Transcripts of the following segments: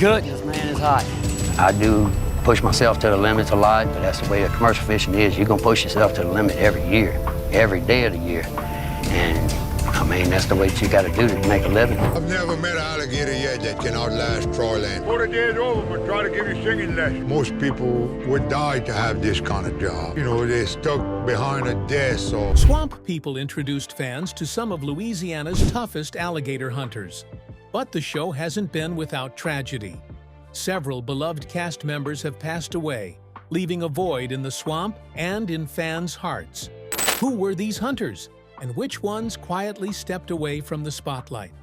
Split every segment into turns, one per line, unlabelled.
good, this man is hot.
I do push myself to the limits a lot, but that's the way of commercial fishing is. You're gonna push yourself to the limit every year, every day of the year. And I mean, that's the way that you gotta do to make a living.
I've never met an alligator yet that can outlast Troyland.
40 days over, but try to give you singing lessons.
Most people would die to have this kind of job. You know, they're stuck behind a desk or...
Swamp People introduced fans to some of Louisiana's toughest alligator hunters. But the show hasn't been without tragedy. Several beloved cast members have passed away, leaving a void in the swamp and in fans' hearts. Who were these hunters, and which ones quietly stepped away from the spotlight?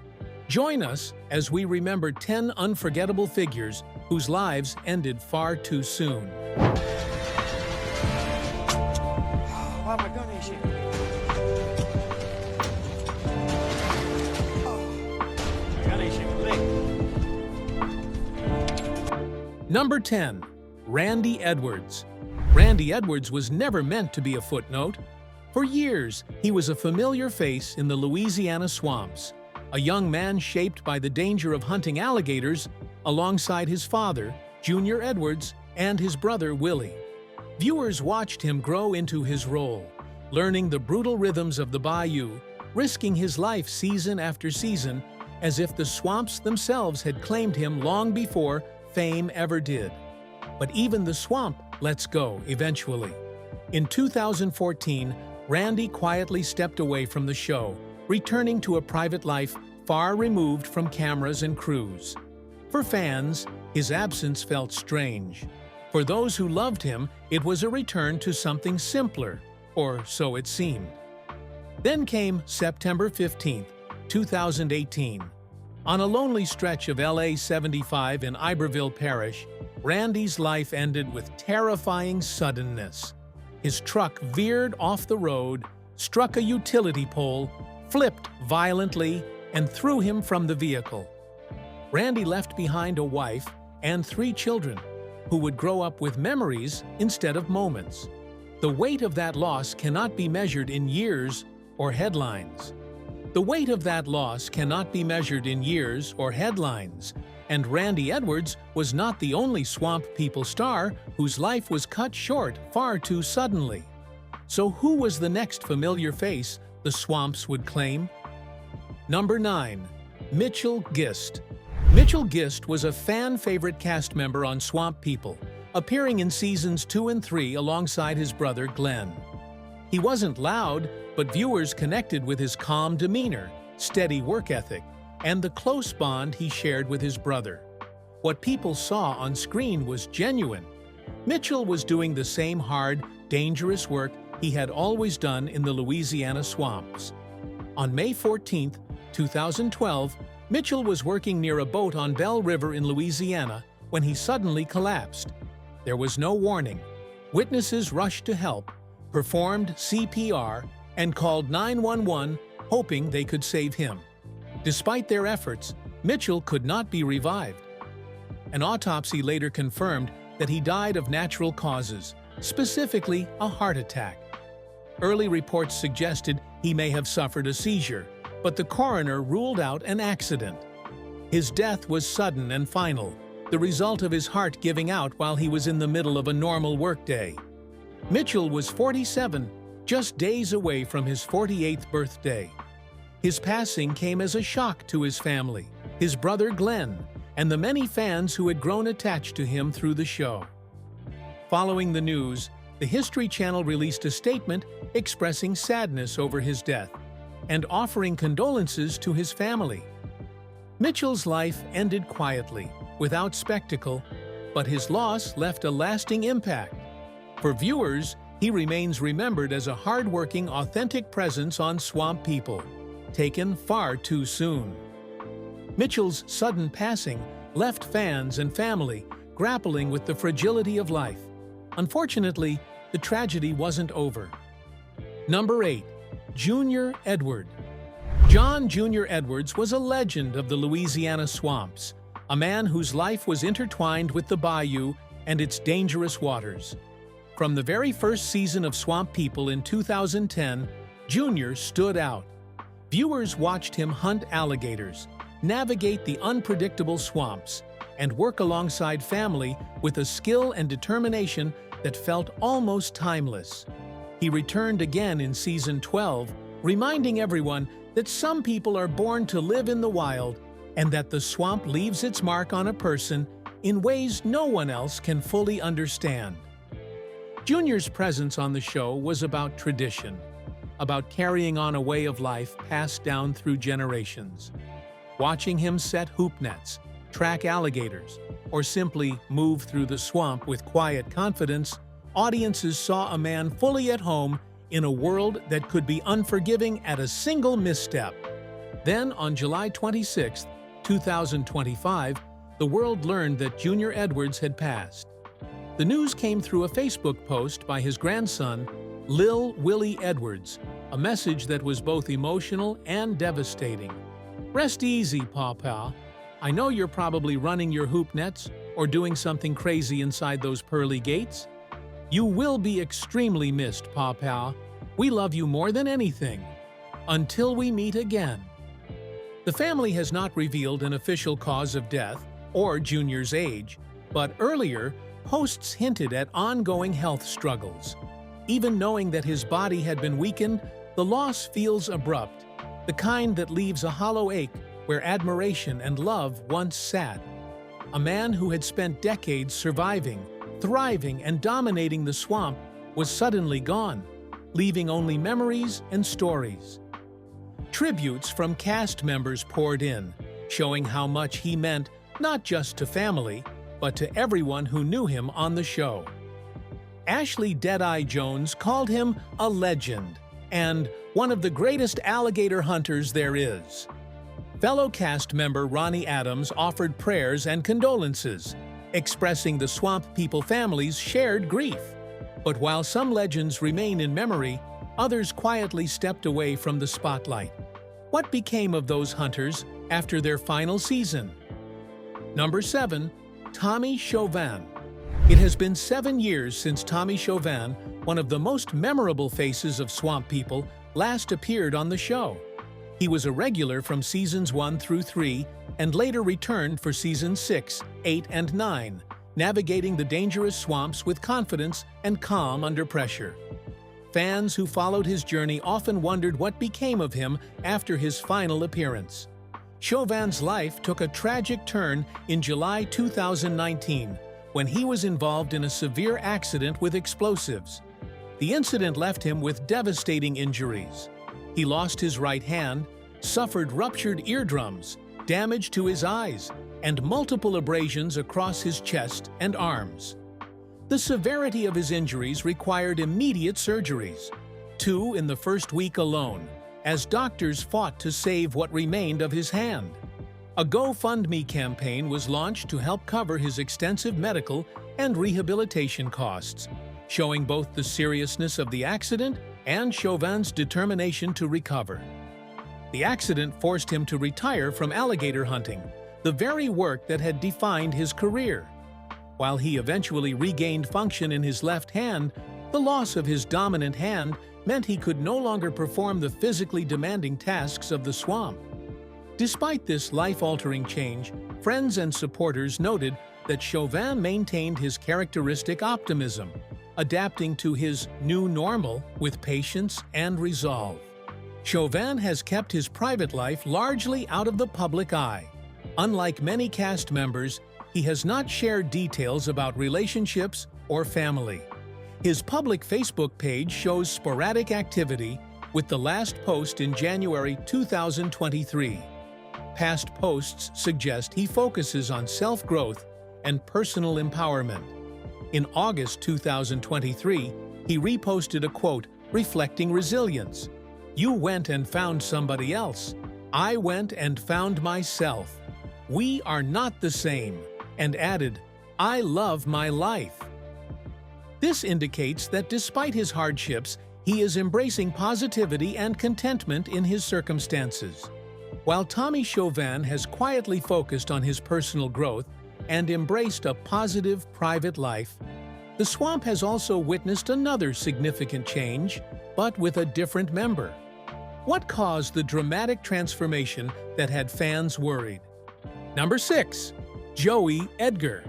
Join us as we remember 10 unforgettable figures whose lives ended far too soon.
Why my gun ain't shit? My gun ain't shit.
Number 10. Randy Edwards. Randy Edwards was never meant to be a footnote. For years, he was a familiar face in the Louisiana swamps, a young man shaped by the danger of hunting alligators alongside his father, Junior Edwards, and his brother, Willie. Viewers watched him grow into his role, learning the brutal rhythms of the bayou, risking his life season after season, as if the swamps themselves had claimed him long before fame ever did. But even the swamp lets go eventually. In 2014, Randy quietly stepped away from the show, returning to a private life far removed from cameras and crews. For fans, his absence felt strange. For those who loved him, it was a return to something simpler, or so it seemed. Then came September 15, 2018. On a lonely stretch of LA 75 in Iberville Parish, Randy's life ended with terrifying suddenness. His truck veered off the road, struck a utility pole, flipped violently, and threw him from the vehicle. Randy left behind a wife and 3 children, who would grow up with memories instead of moments. The weight of that loss cannot be measured in years or headlines. The weight of that loss cannot be measured in years or headlines, and Randy Edwards was not the only Swamp People star whose life was cut short far too suddenly. So who was the next familiar face the swamps would claim? Number 9. Mitchell Gist. Mitchell Gist was a fan-favorite cast member on Swamp People, appearing in seasons 2 and 3 alongside his brother Glenn. He wasn't loud, but viewers connected with his calm demeanor, steady work ethic, and the close bond he shared with his brother. What people saw on screen was genuine. Mitchell was doing the same hard, dangerous work he had always done in the Louisiana swamps. On May 14, 2012, Mitchell was working near a boat on Belle River in Louisiana when he suddenly collapsed. There was no warning. Witnesses rushed to help, performed CPR, and called 911, hoping they could save him. Despite their efforts, Mitchell could not be revived. An autopsy later confirmed that he died of natural causes, specifically a heart attack. Early reports suggested he may have suffered a seizure, but the coroner ruled out an accident. His death was sudden and final, the result of his heart giving out while he was in the middle of a normal workday. Mitchell was 47, just days away from his 48th birthday. His passing came as a shock to his family, his brother Glenn, and the many fans who had grown attached to him through the show. Following the news, the History Channel released a statement expressing sadness over his death and offering condolences to his family. Mitchell's life ended quietly, without spectacle, but his loss left a lasting impact. For viewers, he remains remembered as a hard-working, authentic presence on Swamp People, taken far too soon. Mitchell's sudden passing left fans and family grappling with the fragility of life. Unfortunately, the tragedy wasn't over. Number 8. Junior Edward. John Junior Edwards was a legend of the Louisiana swamps, a man whose life was intertwined with the bayou and its dangerous waters. From the very first season of Swamp People in 2010, Junior stood out. Viewers watched him hunt alligators, navigate the unpredictable swamps, and work alongside family with a skill and determination that felt almost timeless. He returned again in season 12, reminding everyone that some people are born to live in the wild and that the swamp leaves its mark on a person in ways no one else can fully understand. Junior's presence on the show was about tradition, about carrying on a way of life passed down through generations. Watching him set hoop nets, track alligators, or simply move through the swamp with quiet confidence, audiences saw a man fully at home in a world that could be unforgiving at a single misstep. Then, on July 26, 2025, the world learned that Junior Edwards had passed. The news came through a Facebook post by his grandson, Willie Edwards, a message that was both emotional and devastating. "Rest easy, Pawpaw. I know you're probably running your hoop nets or doing something crazy inside those pearly gates. You will be extremely missed, Pawpaw. We love you more than anything. Until we meet again." The family has not revealed an official cause of death or Junior's age, but earlier, posts hinted at ongoing health struggles. Even knowing that his body had been weakened, the loss feels abrupt, the kind that leaves a hollow ache where admiration and love once sat. A man who had spent decades surviving, thriving, and dominating the swamp was suddenly gone, leaving only memories and stories. Tributes from cast members poured in, showing how much he meant not just to family, but to everyone who knew him on the show. Ashley Deadeye Jones called him a legend and one of the greatest alligator hunters there is. Fellow cast member Ronnie Adams offered prayers and condolences, expressing the Swamp People family's shared grief. But while some legends remain in memory, others quietly stepped away from the spotlight. What became of those hunters after their final season? Number 7. Tommy Chauvin. It has been 7 years since Tommy Chauvin, one of the most memorable faces of Swamp People, last appeared on the show. He was a regular from seasons 1 through 3 and later returned for seasons 6, 8, and 9, navigating the dangerous swamps with confidence and calm under pressure. Fans who followed his journey often wondered what became of him after his final appearance. Chauvin's life took a tragic turn in July 2019 when he was involved in a severe accident with explosives. The incident left him with devastating injuries. He lost his right hand, suffered ruptured eardrums, damage to his eyes, and multiple abrasions across his chest and arms. The severity of his injuries required immediate surgeries, 2 in the first week alone, as doctors fought to save what remained of his hand. A GoFundMe campaign was launched to help cover his extensive medical and rehabilitation costs, showing both the seriousness of the accident and Chauvin's determination to recover. The accident forced him to retire from alligator hunting, the very work that had defined his career. While he eventually regained function in his left hand, the loss of his dominant hand meant he could no longer perform the physically demanding tasks of the swamp. Despite this life-altering change, friends and supporters noted that Chauvin maintained his characteristic optimism, adapting to his new normal with patience and resolve. Chauvin has kept his private life largely out of the public eye. Unlike many cast members, he has not shared details about relationships or family. His public Facebook page shows sporadic activity, with the last post in January 2023. Past posts suggest he focuses on self-growth and personal empowerment. In August 2023, he reposted a quote reflecting resilience. "You went and found somebody else. I went and found myself. We are not the same," and added, "I love my life." This indicates that despite his hardships, he is embracing positivity and contentment in his circumstances. While Tommy Chauvin has quietly focused on his personal growth and embraced a positive private life, the swamp has also witnessed another significant change, but with a different member. What caused the dramatic transformation that had fans worried? Number 6. Joey Edgar.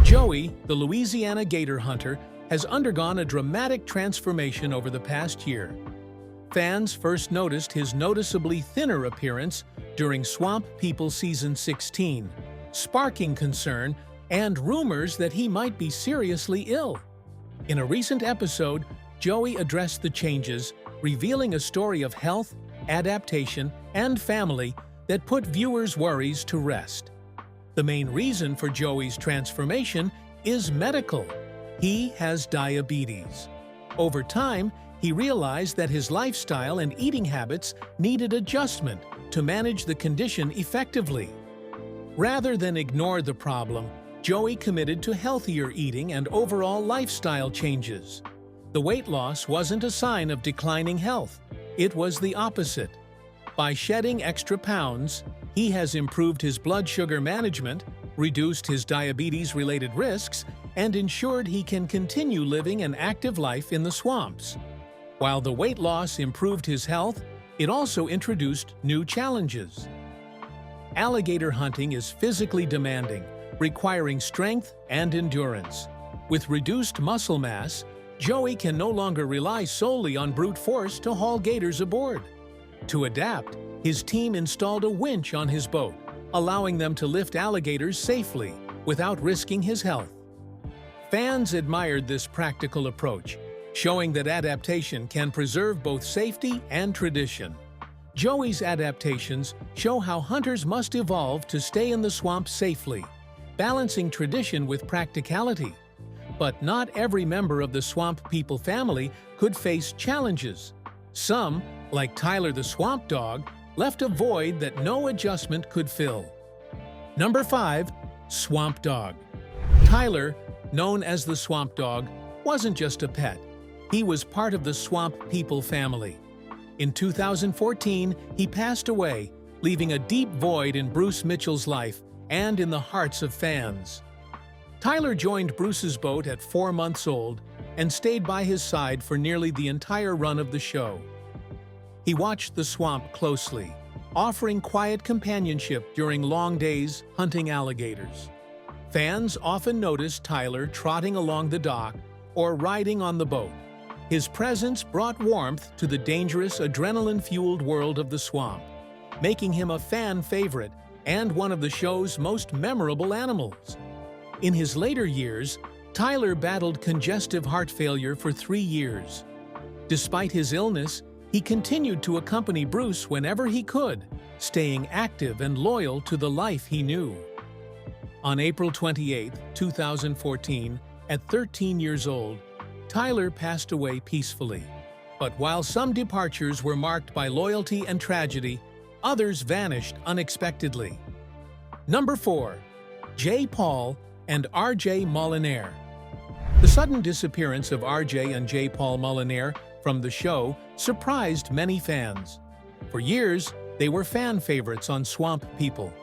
Joey, the Louisiana gator hunter, has undergone a dramatic transformation over the past year. Fans first noticed his noticeably thinner appearance during Swamp People Season 16, sparking concern and rumors that he might be seriously ill. In a recent episode, Joey addressed the changes, revealing a story of health, adaptation, and family that put viewers' worries to rest. The main reason for Joey's transformation is medical. He has diabetes. Over time, he realized that his lifestyle and eating habits needed adjustment to manage the condition effectively. Rather than ignore the problem, Joey committed to healthier eating and overall lifestyle changes. The weight loss wasn't a sign of declining health. It was the opposite. By shedding extra pounds, he has improved his blood sugar management, reduced his diabetes-related risks, and ensured he can continue living an active life in the swamps. While the weight loss improved his health, it also introduced new challenges. Alligator hunting is physically demanding, requiring strength and endurance. With reduced muscle mass, Joey can no longer rely solely on brute force to haul gators aboard. To adapt, his team installed a winch on his boat, allowing them to lift alligators safely without risking his health. Fans admired this practical approach, showing that adaptation can preserve both safety and tradition. Joey's adaptations show how hunters must evolve to stay in the swamp safely, balancing tradition with practicality. But not every member of the Swamp People family could face challenges. Some, like Tyler the Swamp Dog, left a void that no adjustment could fill. Number 5. Swamp Dog. Tyler, known as the Swamp Dog, wasn't just a pet. He was part of the Swamp People family. In 2014, he passed away, leaving a deep void in Bruce Mitchell's life and in the hearts of fans. Tyler joined Bruce's boat at 4 months old and stayed by his side for nearly the entire run of the show. He watched the swamp closely, offering quiet companionship during long days hunting alligators. Fans often noticed Tyler trotting along the dock or riding on the boat. His presence brought warmth to the dangerous, adrenaline-fueled world of the swamp, making him a fan favorite and one of the show's most memorable animals. In his later years, Tyler battled congestive heart failure for 3 years. Despite his illness, he continued to accompany Bruce whenever he could, staying active and loyal to the life he knew. On April 28, 2014, at 13 years old, Tyler passed away peacefully. But while some departures were marked by loyalty and tragedy, others vanished unexpectedly. Number 4. J. Paul and R.J. Molinere. The sudden disappearance of R.J. and J. Paul Molinere from the show surprised many fans. For years, they were fan favorites on Swamp People.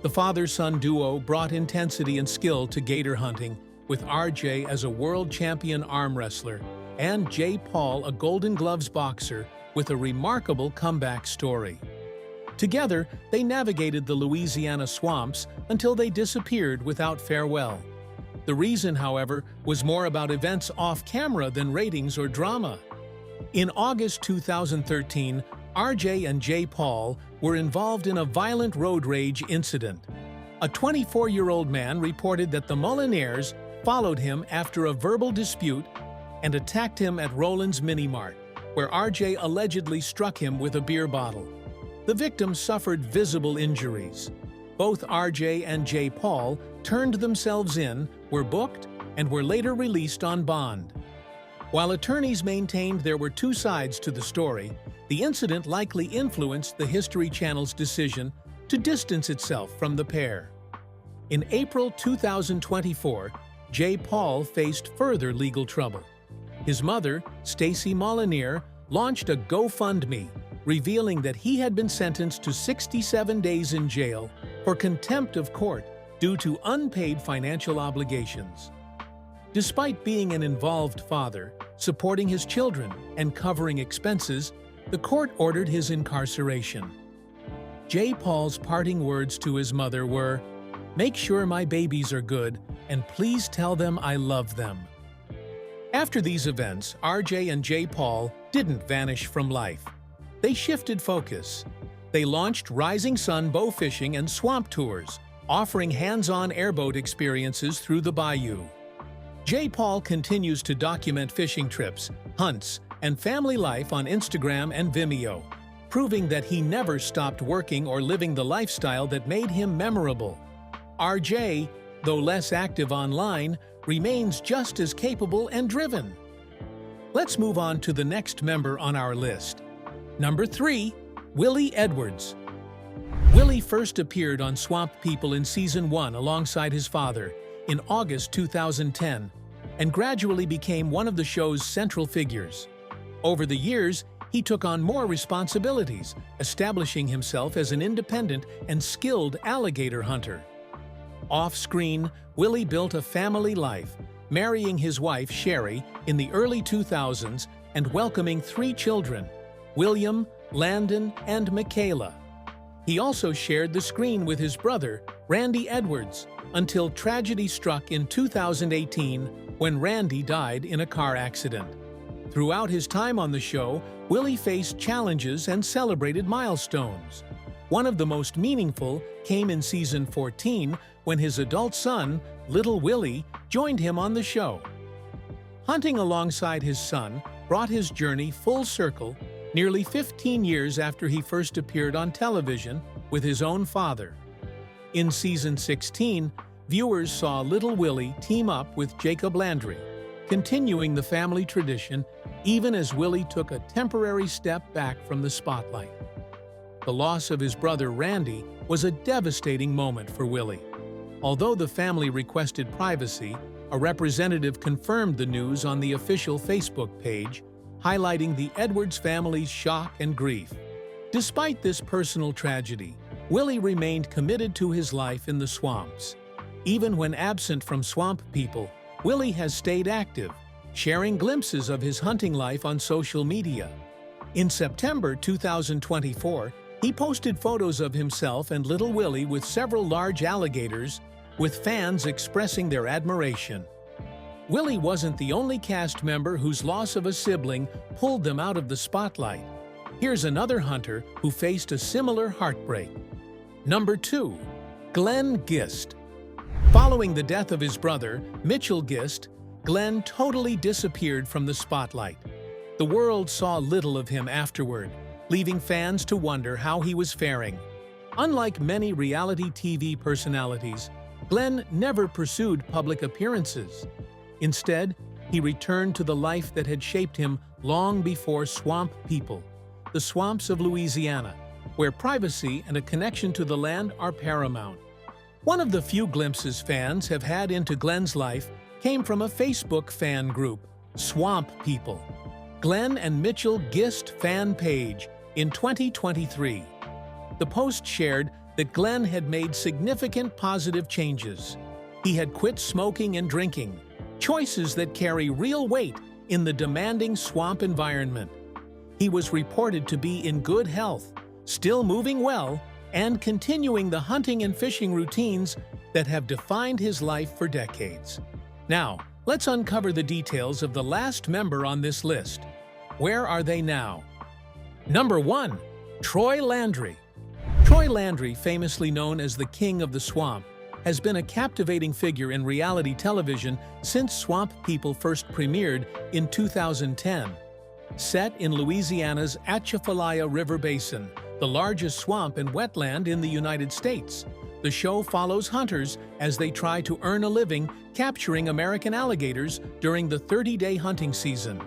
The father-son duo brought intensity and skill to gator hunting, with R.J. as a world champion arm wrestler and J. Paul a Golden Gloves boxer with a remarkable comeback story. Together, they navigated the Louisiana swamps until they disappeared without farewell. The reason, however, was more about events off-camera than ratings or drama. In August 2013, R.J. and J. Paul were involved in a violent road rage incident. A 24-year-old man reported that the Molineres followed him after a verbal dispute and attacked him at Roland's Mini Mart, where R.J. allegedly struck him with a beer bottle. The victim suffered visible injuries. Both R.J. and J. Paul turned themselves in, were booked, and were later released on bond. While attorneys maintained there were two sides to the story, the incident likely influenced the History Channel's decision to distance itself from the pair. In April 2024, J. Paul faced further legal trouble. His mother, Stacy Molinere, launched a GoFundMe, revealing that he had been sentenced to 67 days in jail for contempt of court due to unpaid financial obligations. Despite being an involved father, supporting his children, and covering expenses, the court ordered his incarceration. J. Paul's parting words to his mother were, Make sure my babies are good, and please tell them I love them. After these events, RJ and J. Paul didn't vanish from life. They shifted focus. They launched Rising Sun bow fishing and swamp tours, offering hands-on airboat experiences through the bayou. J. Paul continues to document fishing trips, hunts, and family life on Instagram and Vimeo, proving that he never stopped working or living the lifestyle that made him memorable. RJ, though less active online, remains just as capable and driven. Let's move on to the next member on our list. Number 3. Willie Edwards. Willie first appeared on Swamp People in Season 1 alongside his father in August 2010 and gradually became one of the show's central figures. Over the years, he took on more responsibilities, establishing himself as an independent and skilled alligator hunter. Off-screen, Willie built a family life, marrying his wife Sherry in the early 2000s and welcoming 3 children, William, Landon, and Michaela. He also shared the screen with his brother, Randy Edwards, until tragedy struck in 2018 when Randy died in a car accident. Throughout his time on the show, Willie faced challenges and celebrated milestones. One of the most meaningful came in Season 14 when his adult son, Little Willie, joined him on the show. Hunting alongside his son brought his journey full circle nearly 15 years after he first appeared on television with his own father. In Season 16, viewers saw Little Willie team up with Jacob Landry, continuing the family tradition even as Willie took a temporary step back from the spotlight. The loss of his brother Randy was a devastating moment for Willie. Although the family requested privacy, a representative confirmed the news on the official Facebook page, highlighting the Edwards family's shock and grief. Despite this personal tragedy, Willie remained committed to his life in the swamps. Even when absent from Swamp People, Willie has stayed active, sharing glimpses of his hunting life on social media. In September 2024, he posted photos of himself and Little Willie with several large alligators, with fans expressing their admiration. Willie wasn't the only cast member whose loss of a sibling pulled them out of the spotlight. Here's another hunter who faced a similar heartbreak. Number 2. Glenn Gist. Following the death of his brother, Mitchell Gist, Glenn totally disappeared from the spotlight. The world saw little of him afterward, leaving fans to wonder how he was faring. Unlike many reality TV personalities, Glenn never pursued public appearances. Instead, he returned to the life that had shaped him long before Swamp People, the swamps of Louisiana, where privacy and a connection to the land are paramount. One of the few glimpses fans have had into Glenn's life came from a Facebook fan group, Swamp People, Glenn and Mitchell Gist fan page in 2023. The post shared that Glenn had made significant positive changes. He had quit smoking and drinking, choices that carry real weight in the demanding swamp environment. He was reported to be in good health, still moving well, and continuing the hunting and fishing routines that have defined his life for decades. Now, let's uncover the details of the last member on this list. Where are they now? Number 1. Troy Landry. Troy Landry, famously known as the King of the Swamp, has been a captivating figure in reality television since Swamp People first premiered in 2010. Set in Louisiana's Atchafalaya River Basin, the largest swamp and wetland in the United States, the show follows hunters as they try to earn a living capturing American alligators during the 30-day hunting season.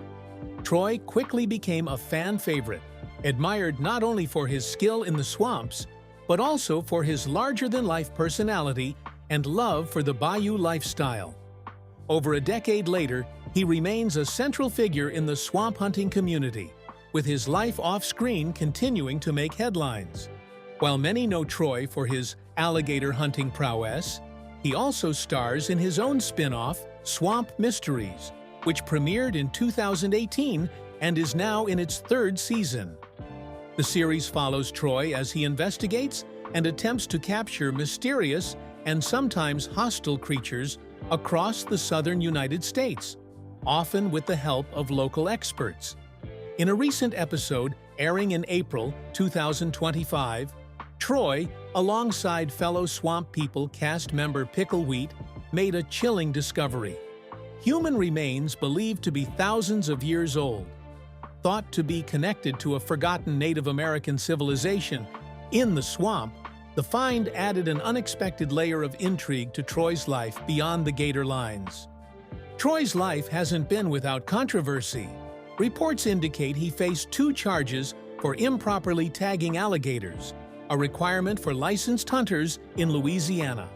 Troy quickly became a fan favorite, admired not only for his skill in the swamps, but also for his larger-than-life personality and love for the bayou lifestyle. Over a decade later, he remains a central figure in the swamp hunting community, with his life off-screen continuing to make headlines. While many know Troy for his alligator hunting prowess, he also stars in his own spin-off, Swamp Mysteries, which premiered in 2018 and is now in its 3rd season. The series follows Troy as he investigates and attempts to capture mysterious and sometimes hostile creatures across the southern United States, often with the help of local experts. In a recent episode airing in April 2025, Troy, alongside fellow Swamp People cast member Picklewheat, made a chilling discovery. Human remains believed to be thousands of years old, thought to be connected to a forgotten Native American civilization in the swamp, the find added an unexpected layer of intrigue to Troy's life beyond the gator lines. Troy's life hasn't been without controversy. Reports indicate he faced 2 charges for improperly tagging alligators, a requirement for licensed hunters in Louisiana.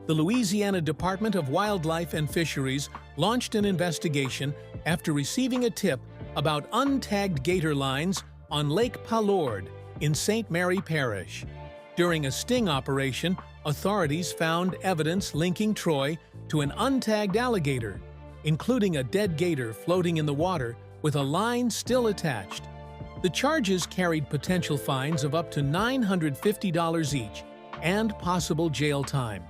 The Louisiana Department of Wildlife and Fisheries launched an investigation after receiving a tip about untagged gator lines on Lake Palourde in St. Mary Parish. During a sting operation, authorities found evidence linking Troy to an untagged alligator, including a dead gator floating in the water with a line still attached. The charges carried potential fines of up to $950 each and possible jail time.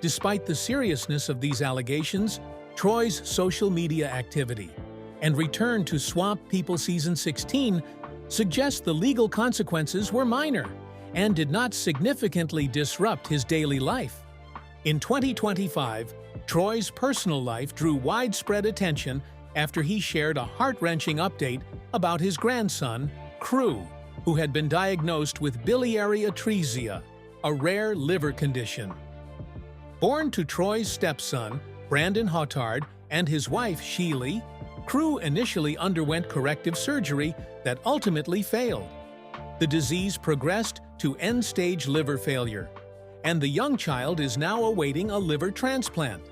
Despite the seriousness of these allegations, Troy's social media activity and return to Swamp People Season 16 suggests the legal consequences were minor and did not significantly disrupt his daily life. In 2025, Troy's personal life drew widespread attention after he shared a heart-wrenching update about his grandson, Crew, who had been diagnosed with biliary atresia, a rare liver condition. Born to Troy's stepson, Brandon Hotard, and his wife, Sheely, Crew initially underwent corrective surgery that ultimately failed. The disease progressed to end-stage liver failure, and the young child is now awaiting a liver transplant.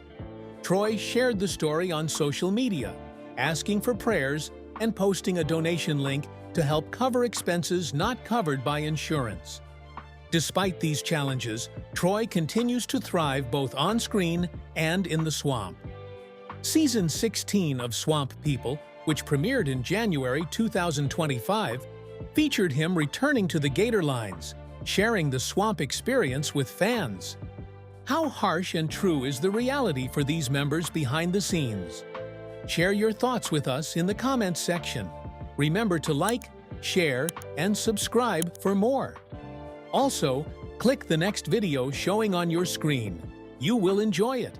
Troy shared the story on social media, asking for prayers and posting a donation link to help cover expenses not covered by insurance. Despite these challenges, Troy continues to thrive both on-screen and in the swamp. Season 16 of Swamp People, which premiered in January 2025, featured him returning to the gator lines, sharing the swamp experience with fans. How harsh and true is the reality for these members behind the scenes? Share your thoughts with us in the comments section. Remember to like, share, and subscribe for more. Also, click the next video showing on your screen. You will enjoy it.